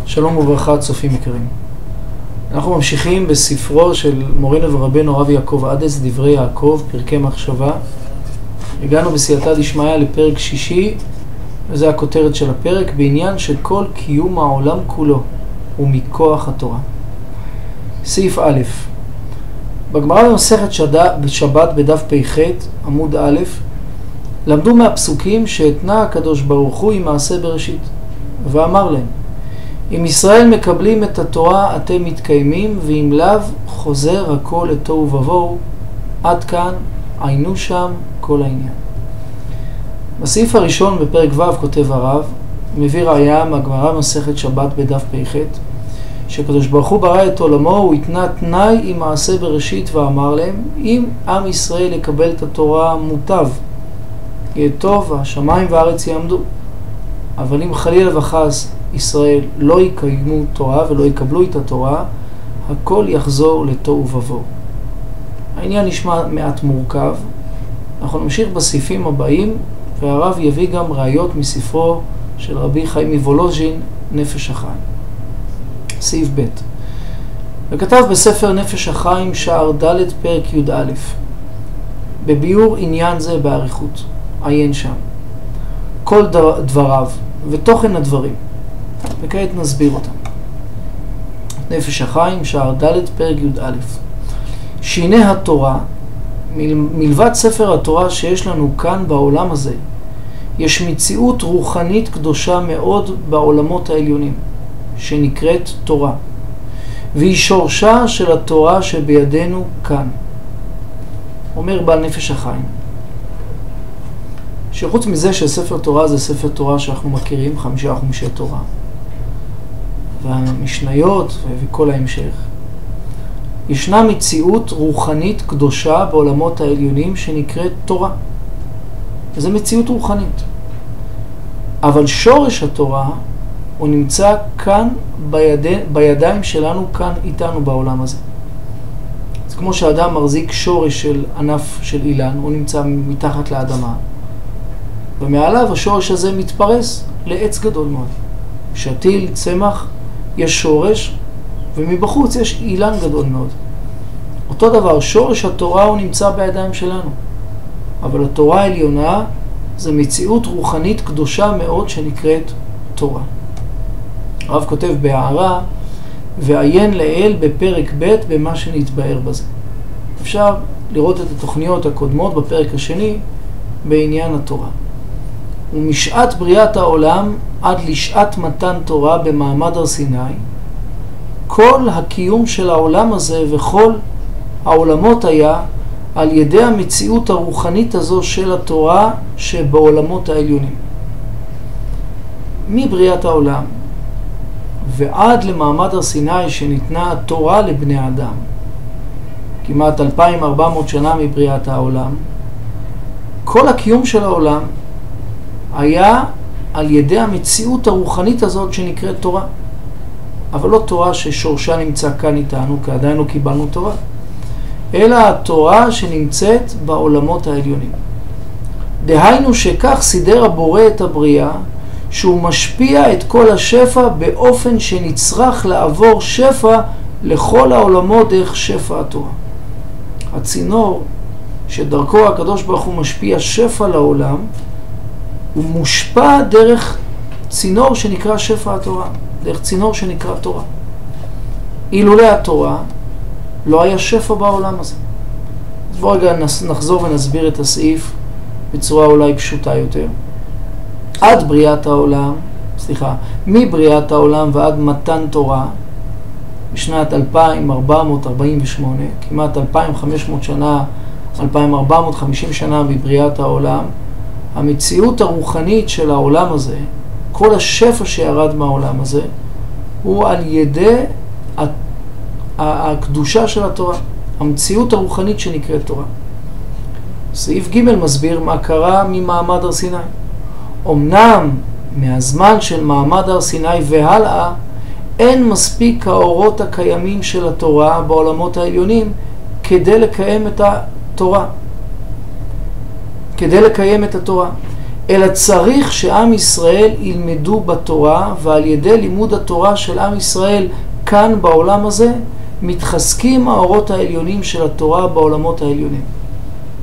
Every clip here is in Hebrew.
שלום וברכה, צופים יקרים. אנחנו ממשיכים בספרו של מורנו ורבנו הרב יעקב עדס, דברי יעקב, פרקי מחשבה. הגענו בסייעתא דשמיא לפרק שישי, וזו הכותרת של הפרק, בעניין של כל קיום העולם כולו ומכוח התורה. סעיף א', בגמרא במסכת שבת בדף פ"ח עמוד א', למדו מהפסוקים שהתנה הקדוש ברוך הוא עם מעשה בראשית, ואמר להם, אם ישראל מקבלים את התורה אתם מתקיימים, ואם לאו חוזר הכל לתוהו ובוהו. עד כאן עיינו שם כל העניין. בסעיף הראשון בפרק ו' כותב הרב, מביא ראיה מהגמרא במסכת שבת בדף פ"ח, שקדוש ברוך הוא ברא את עולמו, הוא התנה תנאי עם מעשה בראשית ואמר להם, אם עם ישראל יקבל את התורה מוטב, יהיה טוב, השמיים והארץ יעמדו. אבל אם חלילה וחס ישראל לא יקיימו תורה ולא יקבלו את התורה, הכל יחזור לתוהו ובוהו. העניין נשמע מעט מורכב. אנחנו נמשיך בסעיפים הבאים, והרב יביא גם ראיות מספרו של רבי חיים מוולוז'ין, נפש החיים. סעיף ב', וכתב בספר נפש החיים שער ד' פרק י"א, בביאור עניין זה באריכות, עיין שם כל דבריו ותוכן הדברים, וכעת נסביר אותם. נפש החיים שער ד' פרק י"א, שהנה התורה, מלבד ספר התורה שיש לנו כאן בעולם הזה, יש מציאות רוחנית קדושה מאוד בעולמות העליונים, שנקראת תורה, והיא שורשה של התורה שבידינו כאן. אומר בעל נפש החיים, שחוץ מזה שספר תורה זה ספר תורה שאנחנו מכירים, 5 חומשי תורה, והמשניות וכל ההמשך, ישנה מציאות רוחנית קדושה בעולמות העליונים שנקראת תורה. וזו מציאות רוחנית. אבל שורש התורה הוא נמצא כאן בידיים שלנו, כאן איתנו בעולם הזה. זה כמו שאדם מחזיק שורש של ענף של אילן, הוא נמצא מתחת לאדמה, ומעליו השורש הזה מתפרס לעץ גדול מאוד. שתיל, צמח, יש שורש, ומבחוץ יש אילן גדול מאוד. אותו דבר, שורש התורה הוא נמצא בידיים שלנו. אבל התורה העליונה זה מציאות רוחנית קדושה מאוד שנקראת תורה. הרב כותב בהערה, ועיין לאל בפרק ב' במה שנתבאר בזה. אפשר לראות את התוכניות הקודמות בפרק השני בעניין התורה. ומשעת בריאת העולם עד לשעת מתן תורה במעמד הר סיני, כל הקיום של העולם הזה וכל העולמות היה על ידי המציאות הרוחנית הזו של התורה שבעולמות העליונים. מבריאת העולם ועד למעמד הר סיני שניתנה התורה לבני האדם, כמעט 2400 שנה מבריאת העולם, כל הקיום של העולם היה על ידי המציאות הרוחנית הזאת שנקראת תורה. אבל לא תורה ששורשה נמצא כאן איתנו, כי עדיין לא קיבלנו תורה, אלא התורה שנמצאת בעולמות העליונים. דהיינו שכך סידר הבורא את הבריאה, שהוא משפיע את כל השפע באופן שנצרך לעבור שפע לכל העולמות דרך שפע התורה. הצינור שדרכו הקדוש ברוך הוא משפיע שפע לעולם, הוא מושפע דרך צינור שנקרא שפע התורה, דרך צינור שנקרא תורה. אילולא התורה לא היה שפע בעולם הזה. אז בואו רגע נחזור ונסביר את הסעיף בצורה אולי פשוטה יותר. עד בריאת העולם, מבריאת העולם ועד מתן תורה, בשנת 2448, כמעט 2500 שנה, 2450 שנה מבריאת העולם, המציאות הרוחנית של העולם הזה, כל השפע שירד מהעולם הזה, הוא על ידי הקדושה של התורה, המציאות הרוחנית שנקראת תורה. סעיף ג' מסביר מה קרה ממעמד הר סיני. אמנם מהזמן של מעמד הר סיני והלאה, אין מספיק האורות הקיימים של התורה בעולמות העליונים כדי לקיים את התורה. אלא צריך שעם ישראל ילמדו בתורה, ועל ידי לימוד התורה של עם ישראל כאן בעולם הזה, מתחזקים האורות העליונים של התורה בעולמות העליונים.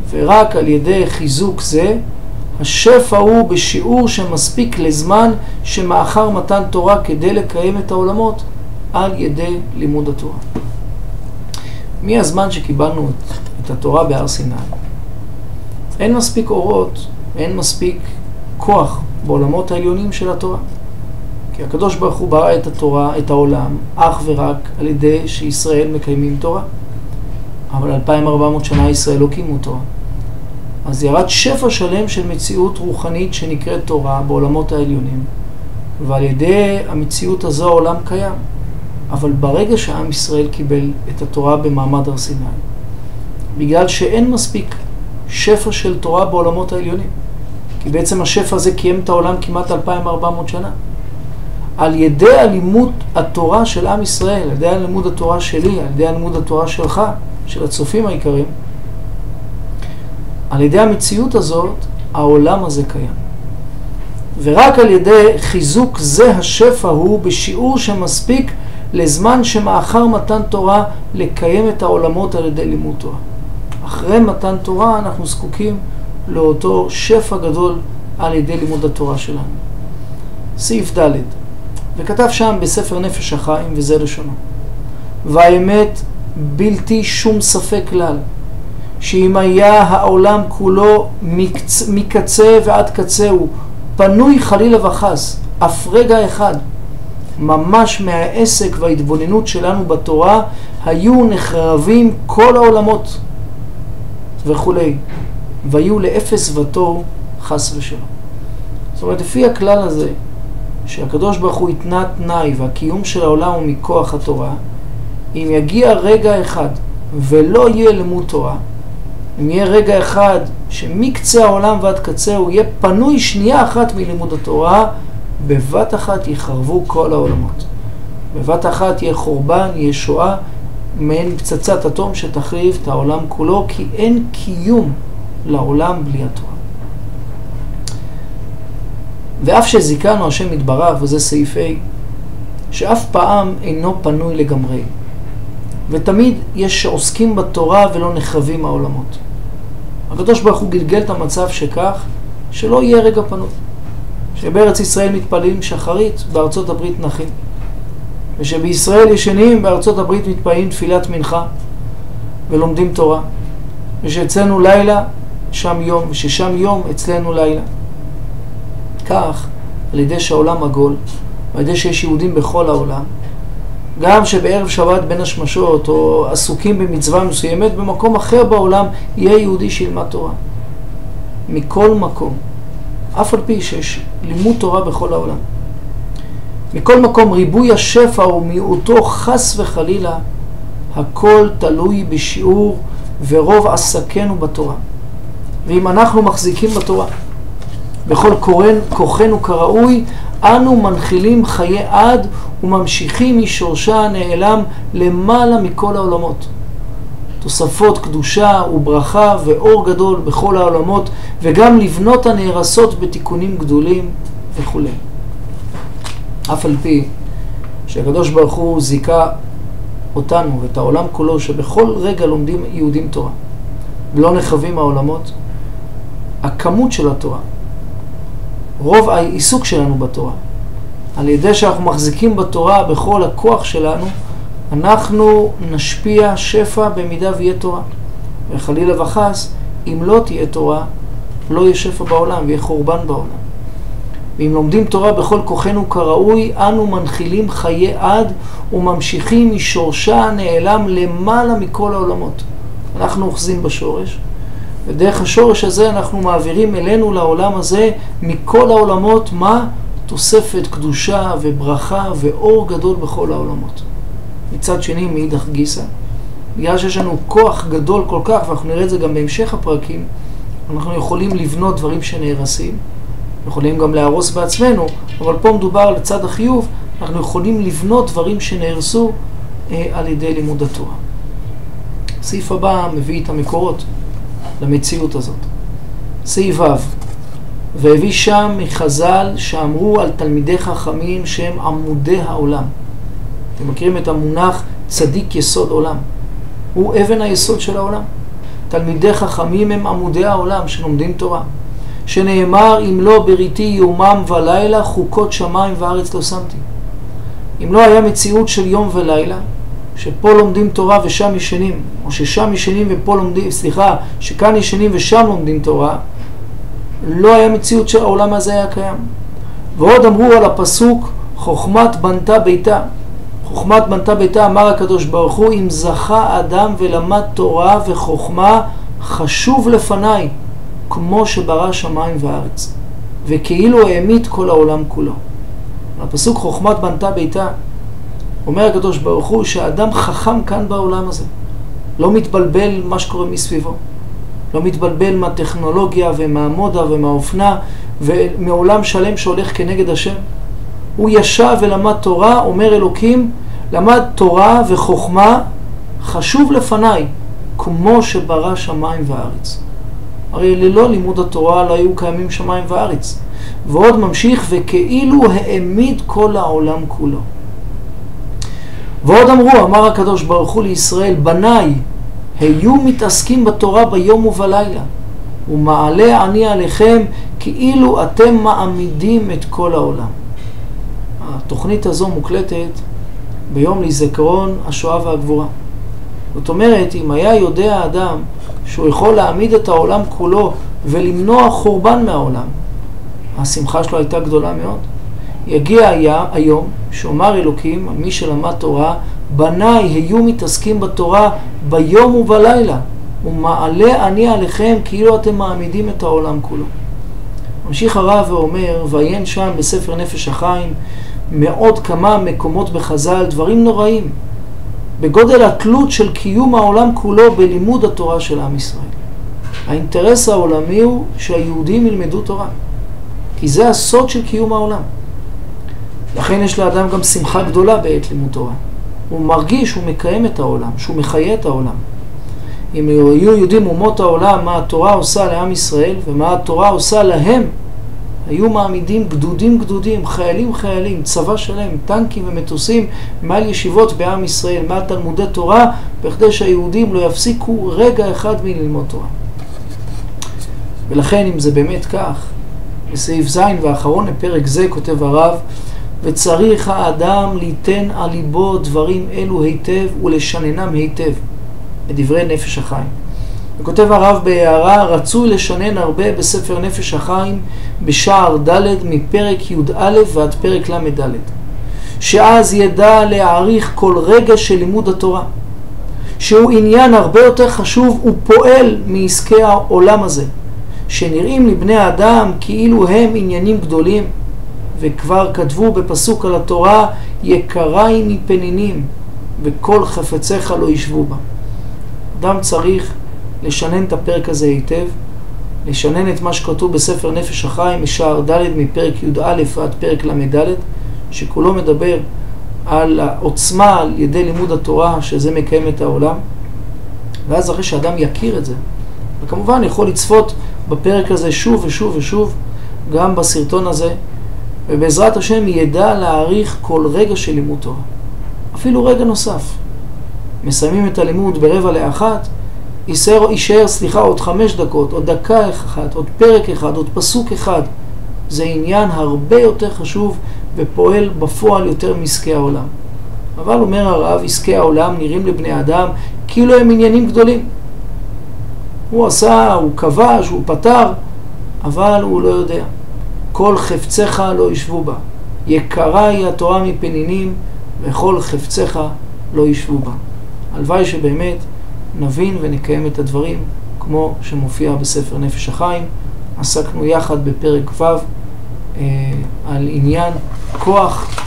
ורק על ידי חיזוק זה, השפע הוא בשיעור שמספיק לזמן שמאחר מתן תורה כדי לקיים את העולמות על ידי לימוד התורה. מהזמן שקיבלנו את התורה בהר סיני, אין מספיק אורות, אין מספיק כוח בעולמות העליונים של התורה. כי הקדוש ברוך הוא ברא את התורה, את העולם, אך ורק על ידי שישראל מקיימים תורה. אבל 2400 שנה ישראל לא קיימו תורה. אז ירד שפע שלם של מציאות רוחנית שנקראת תורה בעולמות העליונים, ועל ידי המציאות הזו העולם קיים. אבל ברגע שעם ישראל קיבל את התורה במעמד הר סיני, בגלל שאין מספיק שפע של תורה בעולמות העליונים, כי בעצם השפע הזה קיים את העולם כמעט 2400 שנה, על ידי הלימוד התורה של עם ישראל, על ידי הלימוד התורה שלי, על ידי הלימוד התורה שלך, של הצופים העיקרים, על ידי המציאות הזאת, העולם הזה קיים. ורק על ידי חיזוק זה השפע הוא בשיעור שמספיק לזמן שמאחר מתן תורה לקיים את העולמות על ידי לימוד תורה. אחרי מתן תורה אנחנו זקוקים לאותו שפע גדול על ידי לימוד התורה שלנו. סעיף ד' וכתב שם בספר נפש החיים, וזה לשונו: והאמת בלתי שום ספק כלל, שאם היה העולם כולו מקצה ועד קצהו פנוי חלילה וחס אף רגע אחד ממש מהעסק וההתבוננות שלנו בתורה, היו נחרבים כל העולמות וכולי, והיו לאפס ותור חס ושלום. זאת אומרת, לפי הכלל הזה שהקדוש ברוך הוא התנה תנאי והקיום של העולם הוא מכוח התורה, אם יגיע רגע אחד ולא יהיה לימוד תורה, אם יהיה רגע אחד שמקצה העולם ועד קצה הוא יהיה פנוי שנייה אחת מלימוד התורה, בבת אחת יחרבו כל העולמות. בבת אחת יהיה חורבן, יהיה שואה, מעין פצצת אטום שתחריב את העולם כולו, כי אין קיום לעולם בלי התורה. ואף שזיכנו השם יתברך, וזה סעיף A, שאף פעם אינו פנוי לגמרי, ותמיד יש שעוסקים בתורה ולא נחרבים העולמות. הקדוש ברוך הוא גלגל את המצב שכך, שלא יהיה רגע פנוי. שבארץ ישראל מתפללים שחרית, בארצות הברית נחים. ושבישראל ישנים, בארצות הברית מתפללים תפילת מנחה ולומדים תורה. ושאצלנו לילה, שם יום, וששם יום, אצלנו לילה. כך, על ידי שהעולם עגול, ועל ידי שיש יהודים בכל העולם, גם שבערב שבת בין השמשות, או עסוקים במצווה מסוימת, במקום אחר בעולם, יהיה יהודי שילמד תורה. מכל מקום. אף על פי שיש לימוד תורה בכל העולם. מכל מקום ריבוי השפע ומיעוטו חס וחלילה, הכל תלוי בשיעור ורוב עסקנו בתורה. ואם אנחנו מחזיקים בתורה, בכל כוחנו כראוי, אנו מנחילים חיי עד וממשיכים משורשה הנעלם למעלה מכל העולמות. תוספות קדושה וברכה ואור גדול בכל העולמות, וגם לבנות הנהרסות בתיקונים גדולים וכו'. אף על פי שהקדוש ברוך הוא זיכה אותנו ואת העולם כולו שבכל רגע לומדים יהודים תורה ולא נחרבים העולמות, הכמות של התורה, רוב העיסוק שלנו בתורה, על ידי שאנחנו מחזיקים בתורה בכל הכוח שלנו, אנחנו נשפיע שפע במידה ויהיה תורה. וחלילה וחס, אם לא תהיה תורה, לא יהיה שפע בעולם ויהיה חורבן בעולם. ואם לומדים תורה בכל כוחנו כראוי, אנו מנחילים חיי עד וממשיכים משורשה הנעלם למעלה מכל העולמות. אנחנו אוחזים בשורש, ודרך השורש הזה אנחנו מעבירים אלינו לעולם הזה מכל העולמות מה? תוספת קדושה וברכה ואור גדול בכל העולמות. מצד שני, מאידך גיסא, בגלל שיש לנו כוח גדול כל כך, ואנחנו נראה את זה גם בהמשך הפרקים, אנחנו יכולים לבנות דברים שנהרסים, יכולים גם להרוס בעצמנו, אבל פה מדובר לצד החיוב, אנחנו יכולים לבנות דברים שנהרסו על ידי לימוד התורה. הסעיף הבא מביא את המקורות למציאות הזאת. סעיף ו' והביא שם מחז"ל שאמרו על תלמידי חכמים שהם עמודי העולם. אתם מכירים את המונח צדיק יסוד עולם. הוא אבן היסוד של העולם. תלמידי חכמים הם עמודי העולם שלומדים תורה. שנאמר, אם לא בריתי יומם ולילה, חוקות שמיים וארץ לא שמתי. אם לא היה מציאות של יום ולילה, שפה לומדים תורה ושם ישנים, או ששם ישנים ופה לומדים, שכאן ישנים ושם לומדים תורה, לא היה מציאות שהעולם הזה היה קיים. ועוד אמרו על הפסוק, חוכמת בנתה ביתה. חוכמת בנתה ביתה, אמר הקדוש ברוך הוא, אם זכה אדם ולמד תורה וחוכמה, חשוב לפניי, כמו שברא שמיים וארץ. וכאילו העמיד כל העולם כולו. הפסוק חוכמת בנתה ביתה, אומר הקדוש ברוך הוא שהאדם חכם כאן בעולם הזה. לא מתבלבל מה שקורה מסביבו. לא מתבלבל מהטכנולוגיה ומהמודה ומהאופנה ומעולם שלם שהולך כנגד השם. הוא ישב ולמד תורה, אומר אלוקים, למד תורה וחוכמה, חשוב לפניי, כמו שברא שמיים וארץ. הרי ללא לימוד התורה לא היו קיימים שמיים וארץ. ועוד ממשיך, וכאילו העמיד כל העולם כולו. ועוד אמרו, אמר הקדוש ברוך הוא לישראל, בניי, היו מתעסקים בתורה ביום ובלילה, ומעלה אני עליכם כאילו אתם מעמידים את כל העולם. התוכנית הזו מוקלטת ביום לזיכרון השואה והגבורה. זאת אומרת, אם היה יודע האדם שהוא יכול להעמיד את העולם כולו ולמנוע חורבן מהעולם, השמחה שלו הייתה גדולה מאוד. יגיע היום שאומר אלוקים, מי שלמד תורה, בניי היו מתעסקים בתורה ביום ובלילה, ומעלה אני עליכם כאילו אתם מעמידים את העולם כולו. ממשיך הרב ואומר, ועיין שם בספר נפש החיים מאוד כמה מקומות בחז"ל, דברים נוראים, בגודל התלות של קיום העולם כולו בלימוד התורה של עם ישראל. האינטרס העולמי הוא שהיהודים ילמדו תורה, כי זה הסוד של קיום העולם. לכן יש לאדם גם שמחה גדולה בעת לימוד תורה. הוא מרגיש, הוא מקיים את העולם, שהוא מחיה את העולם. אם היו יודעים אומות העולם מה התורה עושה לעם ישראל ומה התורה עושה להם, היו מעמידים גדודים, חיילים, צבא שלם, טנקים ומטוסים מעל ישיבות בעם ישראל, מעל תלמודי תורה, בכדי שהיהודים לא יפסיקו רגע אחד מללמוד תורה. ולכן אם זה באמת כך, בסעיף ז' והאחרון לפרק זה כותב הרב, וצריך האדם ליתן על ליבו דברים אלו היטב ולשננם היטב, בדברי נפש החיים. וכותב הרב בהערה, רצוי לשנן הרבה בספר נפש החיים בשער ד' מפרק י"א ועד פרק ל"ד, שאז ידע להעריך כל רגע של לימוד התורה, שהוא עניין הרבה יותר חשוב ופועל מעסקי העולם הזה, שנראים לבני האדם כאילו הם עניינים גדולים, וכבר כתבו בפסוק על התורה, יקריי מפנינים וכל חפציך לא ישבו בה. אדם צריך לשנן את הפרק הזה היטב, לשנן את מה שכתוב בספר נפש החיים משער ד' מפרק י"א ועד פרק ל"ד, שכולו מדבר על העוצמה על ידי לימוד התורה שזה מקיים את העולם. ואז אחרי שאדם יכיר את זה, וכמובן יכול לצפות בפרק הזה שוב ושוב גם בסרטון הזה, ובעזרת השם ידע להעריך כל רגע של לימוד תורה, אפילו רגע נוסף. מסיימים את הלימוד ב12:45, יישאר עוד 5 דקות, עוד דקה אחת, עוד פרק אחד, עוד פסוק אחד. זה עניין הרבה יותר חשוב ופועל בפועל יותר מעסקי העולם. אבל אומר הרב, עסקי העולם נראים לבני אדם כאילו הם עניינים גדולים. הוא עשה, הוא כבש, הוא פתר, אבל הוא לא יודע. כל חפציך לא ישבו בה. יקריי התורה מפנינים וכל חפציך לא ישבו בה. הלוואי שבאמת נבין ונקיים את הדברים כמו שמופיע בספר נפש החיים. עסקנו יחד בפרק ו' על עניין כוח,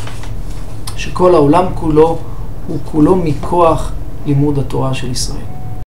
שכל העולם כולו הוא כולו מכוח לימוד התורה של ישראל.